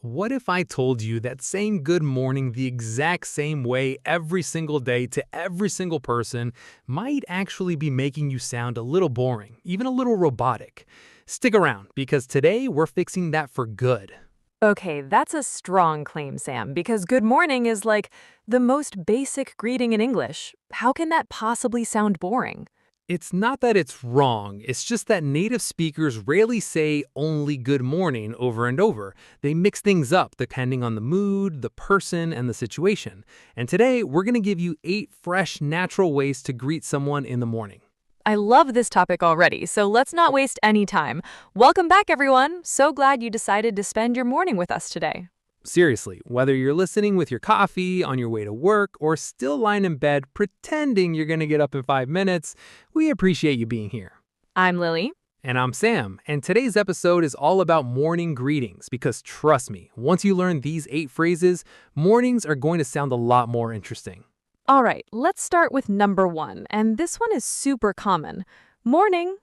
What if I told you that saying good morning the exact same way every single day to every single person might actually be making you sound a little boring, even a little robotic? Stick around, because today we're fixing that for good. Okay, that's a strong claim, Sam, because good morning is like the most basic greeting in English. How can that possibly sound boring? It's not that it's wrong, it's just that native speakers rarely say only good morning over and over. They mix things up depending on the mood, the person, and the situation. And today, we're going to give you 8 fresh, natural ways to greet someone in the morning. I love this topic already, so let's not waste any time. Welcome back, everyone. So glad you decided to spend your morning with us today. Seriously, whether you're listening with your coffee, on your way to work, or still lying in bed pretending you're going to get up in 5 minutes, we appreciate you being here. I'm Lily. And I'm Sam, and today's episode is all about morning greetings because trust me, once you learn these 8 phrases, mornings are going to sound a lot more interesting. All right, let's start with number one, and this one is super common. Morning.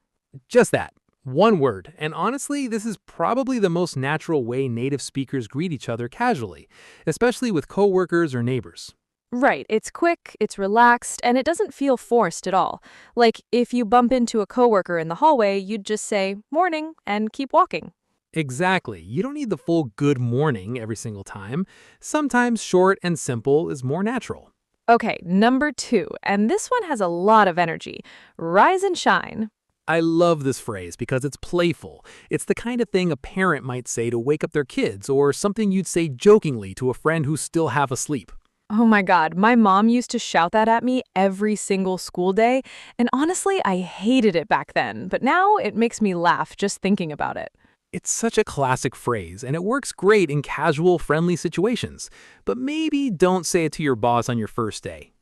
Just that. One word. And honestly, this is probably the most natural way native speakers greet each other casually, especially with coworkers or neighbors. Right, it's quick, it's relaxed, and it doesn't feel forced at all. Like, if you bump into a coworker in the hallway, you'd just say, morning, and keep walking. Exactly. You don't need the full good morning every single time. Sometimes short and simple is more natural. Okay, number two, and this one has a lot of energy. Rise and shine. I love this phrase because it's playful. It's the kind of thing a parent might say to wake up their kids, or something you'd say jokingly to a friend who's still half asleep. Oh my God, my mom used to shout that at me every single school day, and honestly, I hated it back then, but now it makes me laugh just thinking about it. It's such a classic phrase, and it works great in casual, friendly situations. But maybe don't say it to your boss on your first day.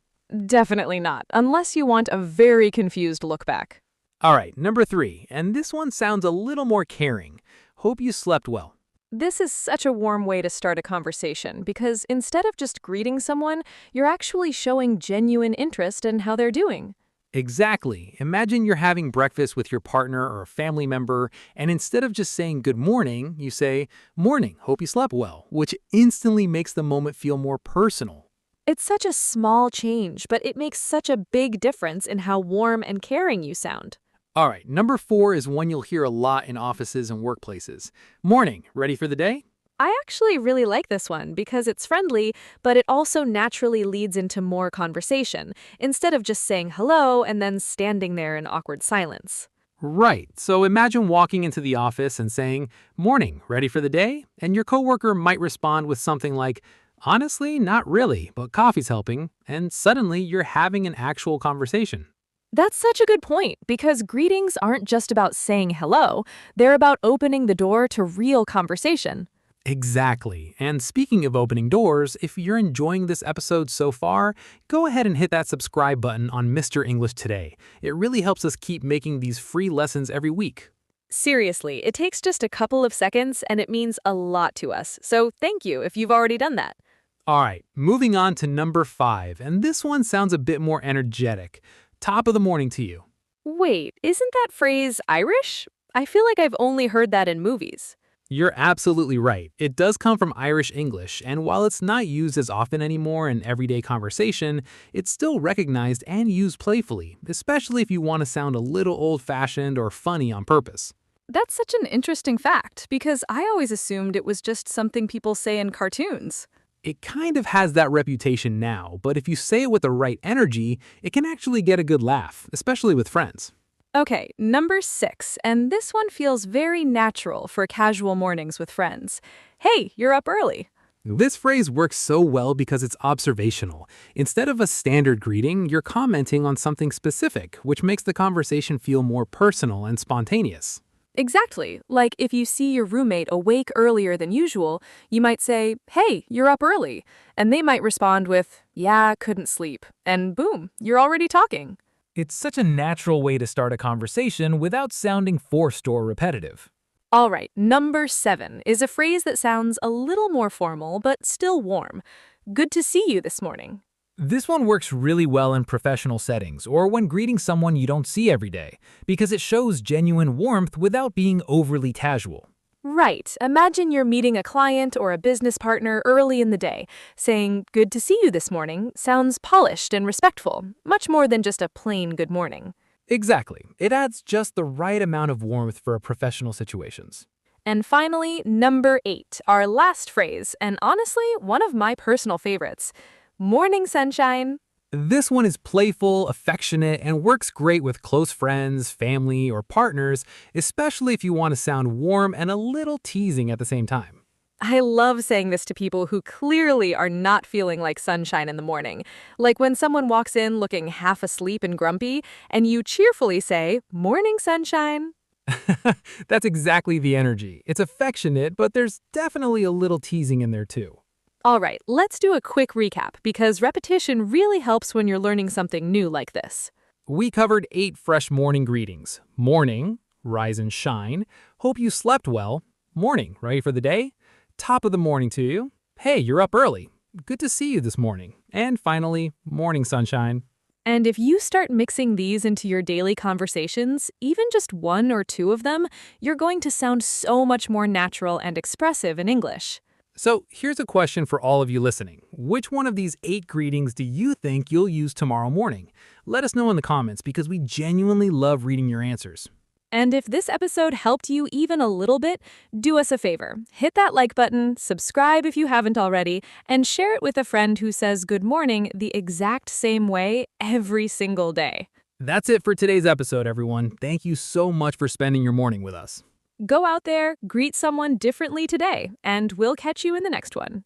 Definitely not, unless you want a very confused look back. All right, number 3, and this one sounds a little more caring. Hope you slept well. This is such a warm way to start a conversation because instead of just greeting someone, you're actually showing genuine interest in how they're doing. Exactly. Imagine you're having breakfast with your partner or a family member, and instead of just saying good morning, you say, morning, hope you slept well, which instantly makes the moment feel more personal. It's such a small change, but it makes such a big difference in how warm and caring you sound. All right, number 4 is one you'll hear a lot in offices and workplaces. Morning, ready for the day? I actually really like this one because it's friendly, but it also naturally leads into more conversation, instead of just saying hello and then standing there in awkward silence. Right, so imagine walking into the office and saying, morning, ready for the day? And your coworker might respond with something like, honestly, not really, but coffee's helping, and suddenly you're having an actual conversation. That's such a good point because greetings aren't just about saying hello, they're about opening the door to real conversation. Exactly. And speaking of opening doors, if you're enjoying this episode so far, go ahead and hit that subscribe button on Mr. English Today. It really helps us keep making these free lessons every week. Seriously, it takes just a couple of seconds and it means a lot to us. So thank you if you've already done that. All right, moving on to number 5, and this one sounds a bit more energetic. Top of the morning to you. Wait, isn't that phrase Irish? I feel like I've only heard that in movies. You're absolutely right. It does come from Irish English, and while it's not used as often anymore in everyday conversation, it's still recognized and used playfully, especially if you want to sound a little old-fashioned or funny on purpose. That's such an interesting fact because I always assumed it was just something people say in cartoons. It kind of has that reputation now, but if you say it with the right energy, it can actually get a good laugh, especially with friends. Okay, number 6, and this one feels very natural for casual mornings with friends. Hey, you're up early. This phrase works so well because it's observational. Instead of a standard greeting, you're commenting on something specific, which makes the conversation feel more personal and spontaneous. Exactly. Like if you see your roommate awake earlier than usual, you might say, hey, you're up early. And they might respond with, yeah, couldn't sleep. And boom, you're already talking. It's such a natural way to start a conversation without sounding forced or repetitive. All right, number 7 is a phrase that sounds a little more formal, but still warm. Good to see you this morning. This one works really well in professional settings or when greeting someone you don't see every day, because it shows genuine warmth without being overly casual. Right. Imagine you're meeting a client or a business partner early in the day. Saying, "Good to see you this morning," sounds polished and respectful, much more than just a plain good morning. Exactly. It adds just the right amount of warmth for professional situations. And finally, number 8, our last phrase, and honestly, one of my personal favorites. Morning sunshine. This one is playful, affectionate, and works great with close friends, family, or partners, especially if you want to sound warm and a little teasing at the same time. I love saying this to people who clearly are not feeling like sunshine in the morning. Like when someone walks in looking half asleep and grumpy, and you cheerfully say, "Morning sunshine." That's exactly the energy. It's affectionate, but there's definitely a little teasing in there too. All right, let's do a quick recap because repetition really helps when you're learning something new like this. We covered 8 fresh morning greetings. Morning, rise and shine. Hope you slept well. Morning, ready for the day? Top of the morning to you. Hey, you're up early. Good to see you this morning. And finally, morning sunshine. And if you start mixing these into your daily conversations, even just one or two of them, you're going to sound so much more natural and expressive in English. So here's a question for all of you listening. Which one of these 8 greetings do you think you'll use tomorrow morning? Let us know in the comments because we genuinely love reading your answers. And if this episode helped you even a little bit, do us a favor. Hit that like button, subscribe if you haven't already, and share it with a friend who says good morning the exact same way every single day. That's it for today's episode, everyone. Thank you so much for spending your morning with us. Go out there, greet someone differently today, and we'll catch you in the next one.